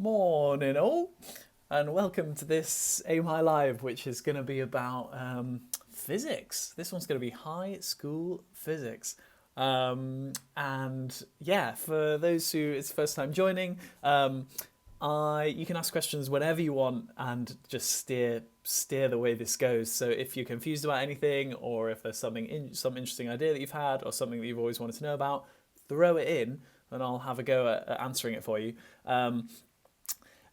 Morning all, and welcome to this AimHi Live, which is going to be about physics. This one's going to be high school physics. And yeah, for those who it's first time joining, you can ask questions whenever you want and just steer the way this goes. So if you're confused about anything, or if there's some interesting idea that you've had, or something that you've always wanted to know about, throw it in, and I'll have a go at answering it for you.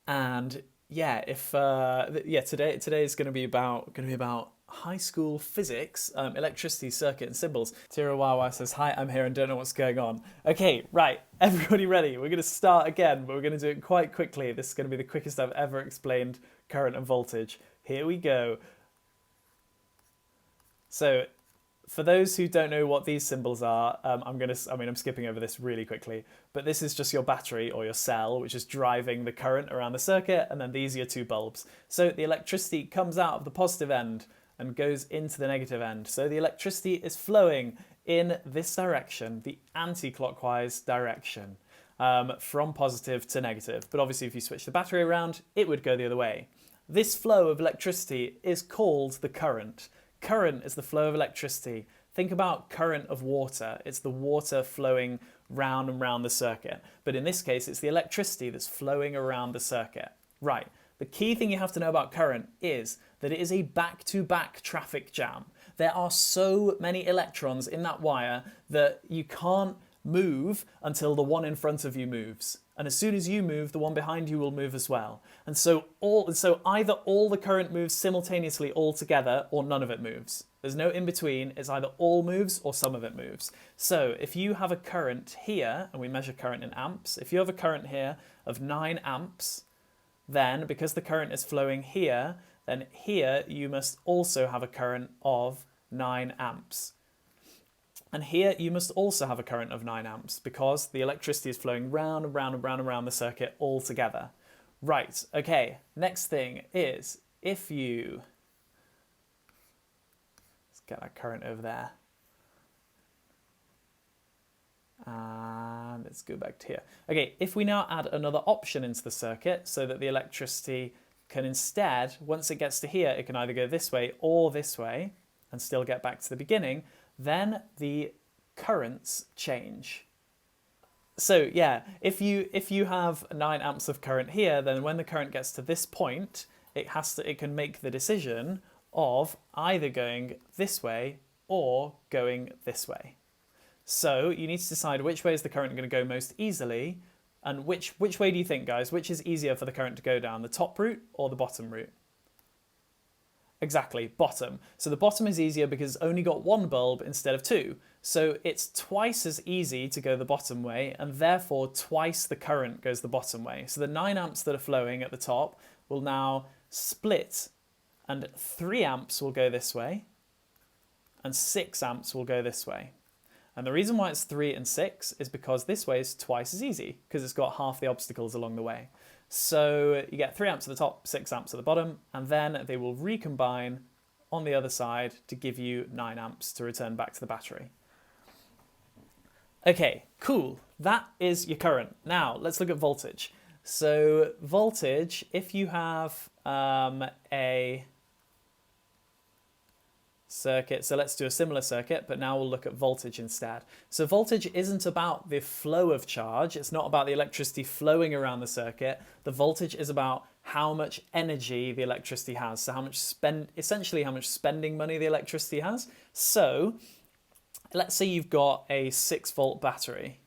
And yeah, today is going to be about high school physics, electricity, circuit, and symbols. Tirawawa says, "Hi, I'm here and don't know what's going on." Okay, right, everybody ready? We're going to start again, but we're going to do it quite quickly. This is going to be the quickest I've ever explained current and voltage. Here we go. So, for those who don't know what these symbols are, I'm skipping over this really quickly, but this is just your battery or your cell, which is driving the current around the circuit, and then these are your two bulbs. So the electricity comes out of the positive end and goes into the negative end. So the electricity is flowing in this direction, the anti-clockwise direction, from positive to negative. But obviously if you switch the battery around, it would go the other way. This flow of electricity is called the current. Current is the flow of electricity. Think about current of water. It's the water flowing round and round the circuit. But in this case, it's the electricity that's flowing around the circuit. Right. The key thing you have to know about current is that it is a back-to-back traffic jam. There are so many electrons in that wire that you can't move until the one in front of you moves. And as soon as you move, the one behind you will move as well. And so either all the current moves simultaneously all together, or none of it moves. There's no in between. It's either all moves or some of it moves. So if you have a current here, and we measure current in amps, if you have a current here of 9 amps, then because the current is flowing here, then here you must also have a current of 9 amps. And here you must also have a current of 9 amps because the electricity is flowing round and round and round and round the circuit all together. Right, okay, next thing is let's get that current over there. And let's go back to here. Okay, if we now add another option into the circuit so that the electricity can instead, once it gets to here, it can either go this way or this way and still get back to the beginning, then the currents change. So yeah, if you have 9 amps of current here, then when the current gets to this point, it can make the decision of either going this way or going this way. So you need to decide which way is the current going to go most easily, and which way do you think, guys? Which is easier for the current to go down, the top route or the bottom route? Exactly, bottom. So the bottom is easier because it's only got 1 bulb instead of 2. So it's twice as easy to go the bottom way, and therefore twice the current goes the bottom way. So the 9 amps that are flowing at the top will now split, and 3 amps will go this way, and 6 amps will go this way. And the reason why it's 3 and 6 is because this way is twice as easy, because it's got half the obstacles along the way. So you get 3 amps at the top, 6 amps at the bottom, and then they will recombine on the other side to give you 9 amps to return back to the battery. Okay, cool. That is your current. Now, let's look at voltage. So voltage, if you have a circuit, so let's do a similar circuit, but now we'll look at voltage instead. So voltage isn't about the flow of charge. It's not about the electricity flowing around the circuit. The voltage is about how much energy the electricity has. So essentially how much spending money the electricity has. So let's say you've got a 6-volt battery.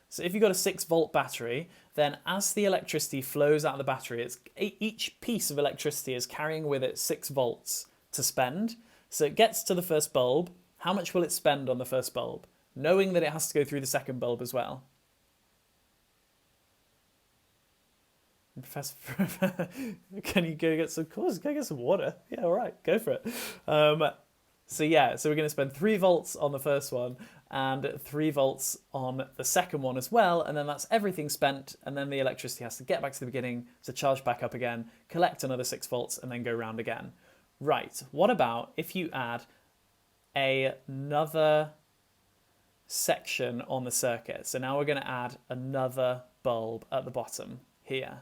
So if you've got a 6-volt battery, then as the electricity flows out of the battery, each piece of electricity is carrying with it 6 volts to spend. So it gets to the first bulb. How much will it spend on the first bulb? Knowing that it has to go through the second bulb as well. Professor, can you go get some course? Go get some water. Yeah, all right, go for it. So we're going to spend 3 volts on the first one and 3 volts on the second one as well, and then that's everything spent, and then the electricity has to get back to the beginning to charge back up again, collect another 6 volts, and then go round again. Right, what about if you add another section on the circuit? So now we're going to add another bulb at the bottom here.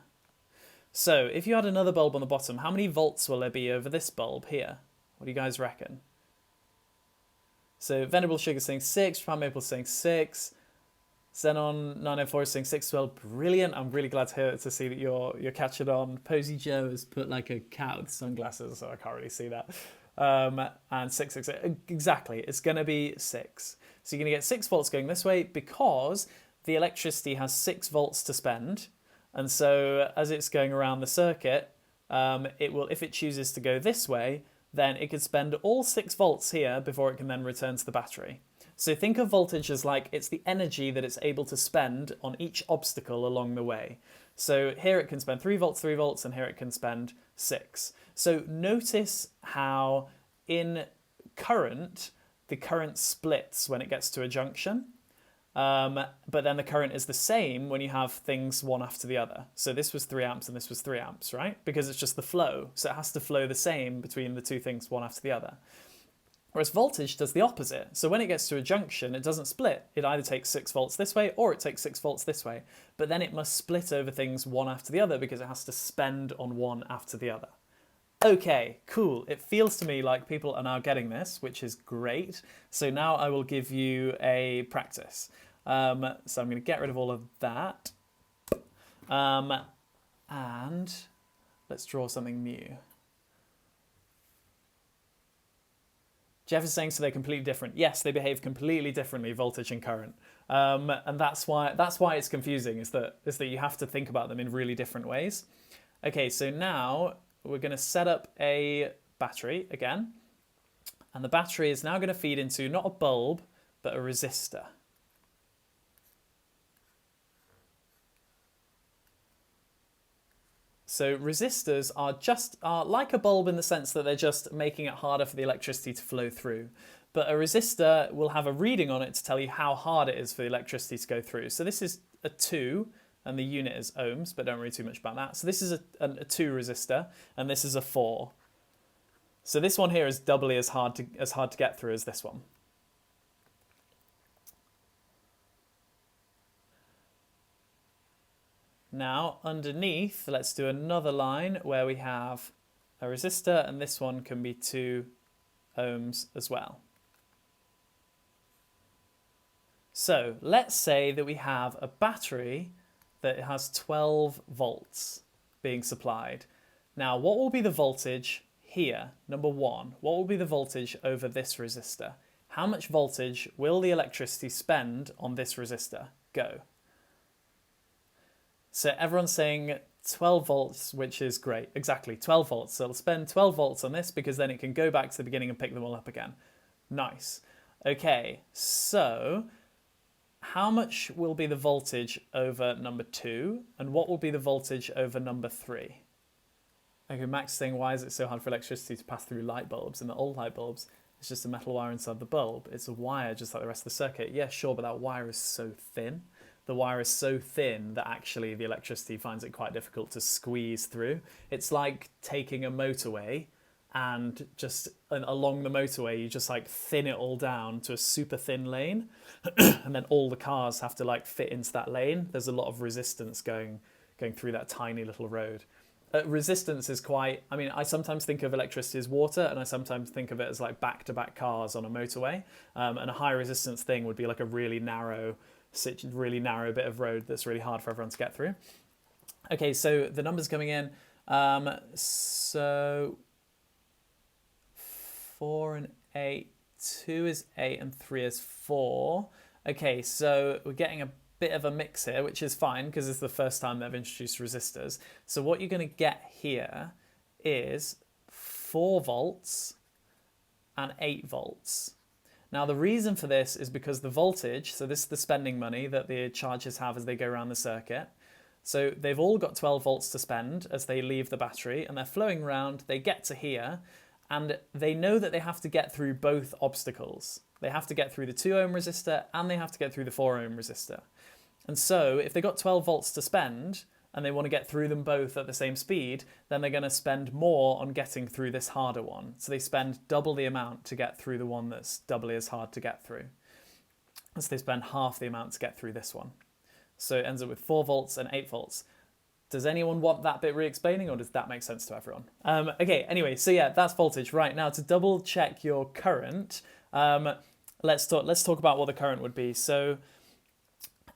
So if you had another bulb on the bottom, how many volts will there be over this bulb here? What do you guys reckon? So Venerable Sugar saying 6, Prime Maple saying 6, Xenon 904 is saying 6 as well. Brilliant. I'm really glad to see that you're catching on. Posy Joe has put like a cat with sunglasses, so I can't really see that. And 6, exactly. It's going to be 6. So you're going to get 6 volts going this way because the electricity has 6 volts to spend. And so as it's going around the circuit, it will, if it chooses to go this way, then it could spend all 6 volts here before it can then return to the battery. So think of voltage as like it's the energy that it's able to spend on each obstacle along the way. So here it can spend 3 volts, and here it can spend 6. So notice how in current, the current splits when it gets to a junction. But then the current is the same when you have things one after the other. So this was 3 amps and this was 3 amps, right? Because it's just the flow. So it has to flow the same between the two things one after the other. Whereas voltage does the opposite. So when it gets to a junction, it doesn't split. It either takes 6 volts this way or it takes 6 volts this way. But then it must split over things one after the other because it has to spend on one after the other. Okay, cool. It feels to me like people are now getting this, which is great. So now I will give you a practice. So I'm going to get rid of all of that. And let's draw something new. Jeff is saying, so they're completely different. Yes, they behave completely differently, voltage and current. And that's why it's confusing, is that you have to think about them in really different ways. Okay, so now we're going to set up a battery again. And the battery is now going to feed into not a bulb, but a resistor. So resistors are like a bulb in the sense that they're just making it harder for the electricity to flow through. But a resistor will have a reading on it to tell you how hard it is for the electricity to go through. So this is a 2, and the unit is ohms, but don't worry too much about that. So this is a 2 resistor, and this is a 4. So this one here is doubly as hard to get through as this one. Now, underneath, let's do another line where we have a resistor, and this one can be 2 ohms as well. So let's say that we have a battery that has 12 volts being supplied. Now, what will be the voltage here? Number 1, what will be the voltage over this resistor? How much voltage will the electricity spend on this resistor? Go. So everyone's saying 12 volts, which is great. Exactly, 12 volts. So it'll spend 12 volts on this because then it can go back to the beginning and pick them all up again. Nice. Okay, so how much will be the voltage over number 2? And what will be the voltage over number 3? Okay, Max is saying, why is it so hard for electricity to pass through light bulbs? In the old light bulbs, it's just a metal wire inside the bulb. It's a wire just like the rest of the circuit. Yeah, sure, but that wire is so thin. The wire is so thin that actually the electricity finds it quite difficult to squeeze through. It's like taking a motorway and just along the motorway, you just like thin it all down to a super thin lane. And then all the cars have to like fit into that lane. There's a lot of resistance going through that tiny little road. Resistance is quite, I sometimes think of electricity as water, and I sometimes think of it as like back-to-back cars on a motorway. And a high resistance thing would be like a really narrow bit of road that's really hard for everyone to get through. Okay, so the numbers coming in. So 4 and 8, 2 is 8 and 3 is 4. Okay, so we're getting a bit of a mix here, which is fine because it's the first time they've introduced resistors. So what you're going to get here is 4 volts and 8 volts. Now, the reason for this is because the voltage, so this is the spending money that the chargers have as they go around the circuit. So they've all got 12 volts to spend as they leave the battery, and they're flowing around, they get to here, and they know that they have to get through both obstacles. They have to get through the 2 ohm resistor, and they have to get through the 4 ohm resistor. And so if they've got 12 volts to spend, and they want to get through them both at the same speed, then they're going to spend more on getting through this harder one. So they spend double the amount to get through the one that's doubly as hard to get through. And so they spend half the amount to get through this one. So it ends up with 4 volts and 8 volts. Does anyone want that bit re-explaining, or does that make sense to everyone? Okay, anyway, so yeah, that's voltage. Right, now to double check your current, let's talk about what the current would be. So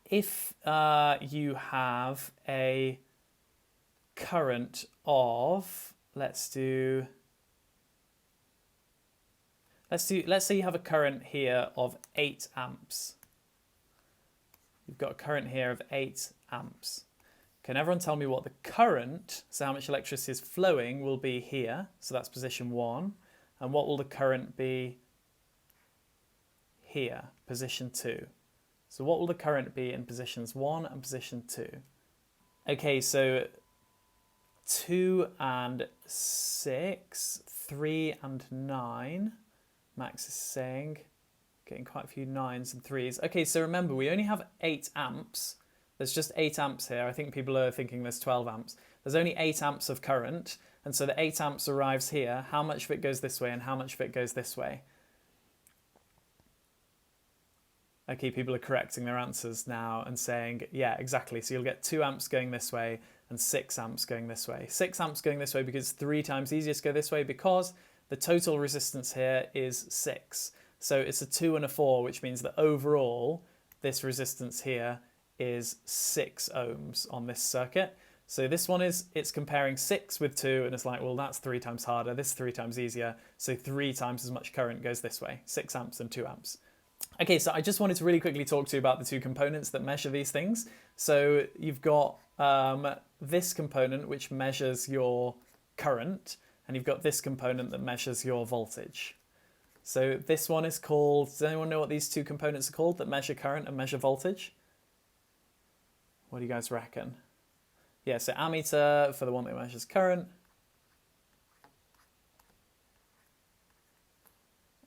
if you have a current of, let's say you have a current here of 8 amps. You've got a current here of 8 amps. Can everyone tell me what the current, so how much electricity is flowing, will be here? So that's position 1. And what will the current be here, position 2? So what will the current be in positions 1 and position 2? Okay, so 2 and 6, 3 and 9. Max is saying, getting quite a few 9s and 3s. Okay, so remember, we only have 8 amps. There's just 8 amps here. I think people are thinking there's 12 amps. There's only 8 amps of current, and so the 8 amps arrives here. How much of it goes this way and how much of it goes this way? Okay, people are correcting their answers now and saying, yeah, exactly. So you'll get 2 amps going this way and 6 amps going this way. 6 amps going this way because it's 3 times easier to go this way because the total resistance here is 6. So it's a 2 and a 4, which means that overall, this resistance here is 6 ohms on this circuit. So this one it's comparing 6 with 2, and it's like, well, that's 3 times harder, this is 3 times easier, so 3 times as much current goes this way, 6 amps and 2 amps. Okay, so I just wanted to really quickly talk to you about the 2 components that measure these things. So you've got this component which measures your current, and you've got this component that measures your voltage. So this one is called, does anyone know what these 2 components are called that measure current and measure voltage? What do you guys reckon? Yeah, so ammeter for the one that measures current.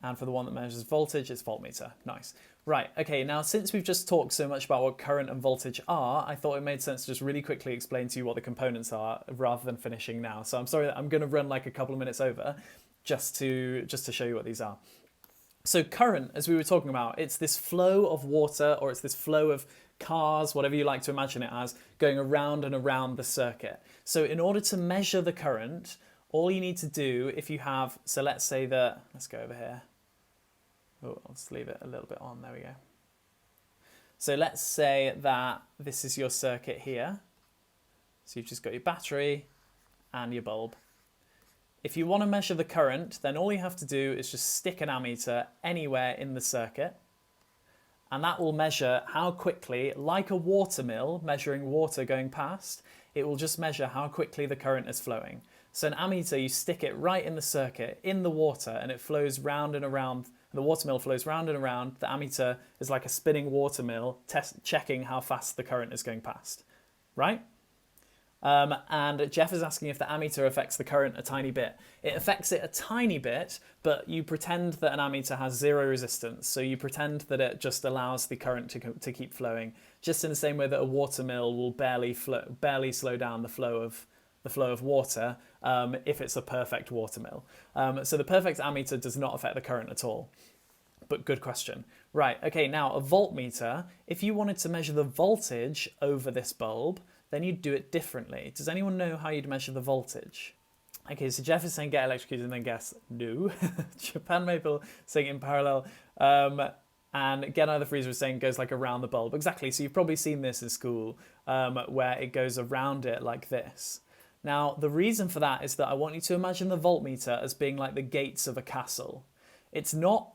And for the one that measures voltage, it's voltmeter. Nice. Right, okay, now since we've just talked so much about what current and voltage are, I thought it made sense to just really quickly explain to you what the components are rather than finishing now. So I'm sorry that I'm going to run like a couple of minutes over just to show you what these are. So current, as we were talking about, it's this flow of water, or it's this flow of cars, whatever you like to imagine it as, going around and around the circuit. So in order to measure the current, all you need to do if you have, so let's say that, let's go over here. Oh, let's leave it a little bit on, there we go. So let's say that this is your circuit here. So you've just got your battery and your bulb. If you want to measure the current, then all you have to do is just stick an ammeter anywhere in the circuit, and that will measure how quickly, like a water mill measuring water going past, it will just measure how quickly the current is flowing. So an ammeter, you stick it right in the circuit, in the water, and it flows round and around. The water mill flows round and around. The ammeter is like a spinning water mill, checking how fast the current is going past, right? And Jeff is asking if the ammeter affects the current a tiny bit. It affects it a tiny bit, but you pretend that an ammeter has 0 resistance. So you pretend that it just allows the current to keep flowing, just in the same way that a water mill will barely slow down the flow of water if it's a perfect water mill. So the perfect ammeter does not affect the current at all. But good question. Right, okay, now a voltmeter, if you wanted to measure the voltage over this bulb, then you'd do it differently. Does anyone know how you'd measure the voltage? Okay, so Jeff is saying get electrocuted and then guess no. Japan Maple saying in parallel. And Get Out of the Freezer is saying goes like around the bulb. Exactly, so you've probably seen this in school where it goes around it like this. Now, the reason for that is that I want you to imagine the voltmeter as being like the gates of a castle. It's not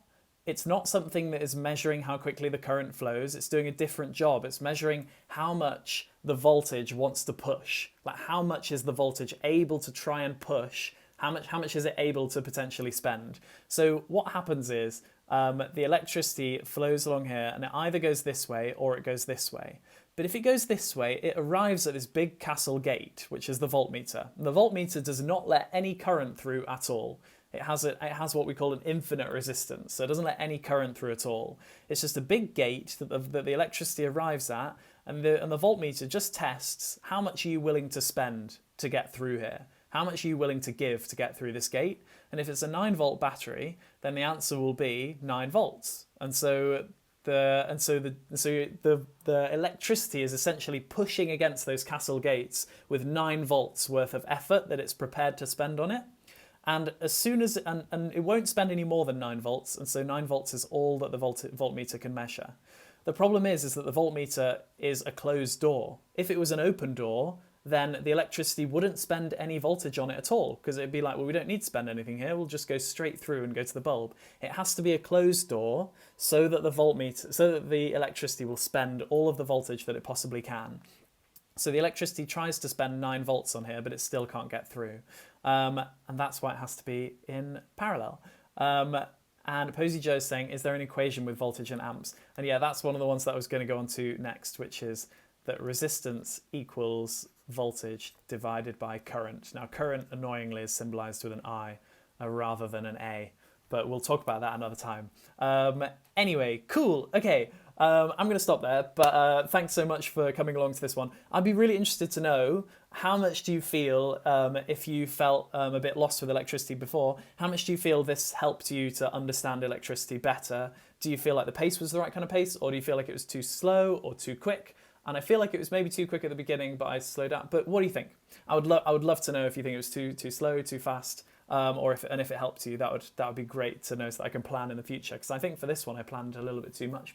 something that is measuring how quickly the current flows. It's doing a different job. It's measuring how much the voltage wants to push. Like how much is the voltage able to try and push? How much is it able to potentially spend? So what happens is the electricity flows along here and it either goes this way or it goes this way. But if it goes this way, it arrives at this big castle gate, which is the voltmeter. And the voltmeter does not let any current through at all. It has what we call an infinite resistance, so it doesn't let any current through at all. It's just a big gate that the electricity arrives at, and the voltmeter just tests how much are you willing to spend to get through here. How much are you willing to give to get through this gate? And if it's a 9-volt battery, then the answer will be 9 volts. And so the electricity is essentially pushing against those castle gates with 9 volts worth of effort that it's prepared to spend on it. And as soon as and it won't spend any more than 9 volts, and so 9 volts is all that the voltmeter can measure. The problem is that the voltmeter is a closed door. If it was an open door, then the electricity wouldn't spend any voltage on it at all, because it'd be like, well, we don't need to spend anything here, we'll just go straight through and go to the bulb. It has to be a closed door so that the electricity will spend all of the voltage that it possibly can. So the electricity tries to spend 9 volts on here, but it still can't get through. And that's why it has to be in parallel. And Posey Joe is saying, is there an equation with voltage and amps? And yeah, that's one of the ones that I was going to go on to next, which is that resistance equals voltage divided by current. Now, current, annoyingly, is symbolized with an I rather than an A, but we'll talk about that another time. Anyway, cool. Okay, I'm going to stop there, but thanks so much for coming along to this one. I'd be really interested to know, how much do you feel, if you felt a bit lost with electricity before, how much do you feel this helped you to understand electricity better? Do you feel like the pace was the right kind of pace, or do you feel like it was too slow or too quick? And I feel like it was maybe too quick at the beginning, but I slowed down. But what do you think? I would love to know if you think it was too slow, too fast, or if it helped you. That would be great to know, so that I can plan in the future. Because I think for this one I planned a little bit too much.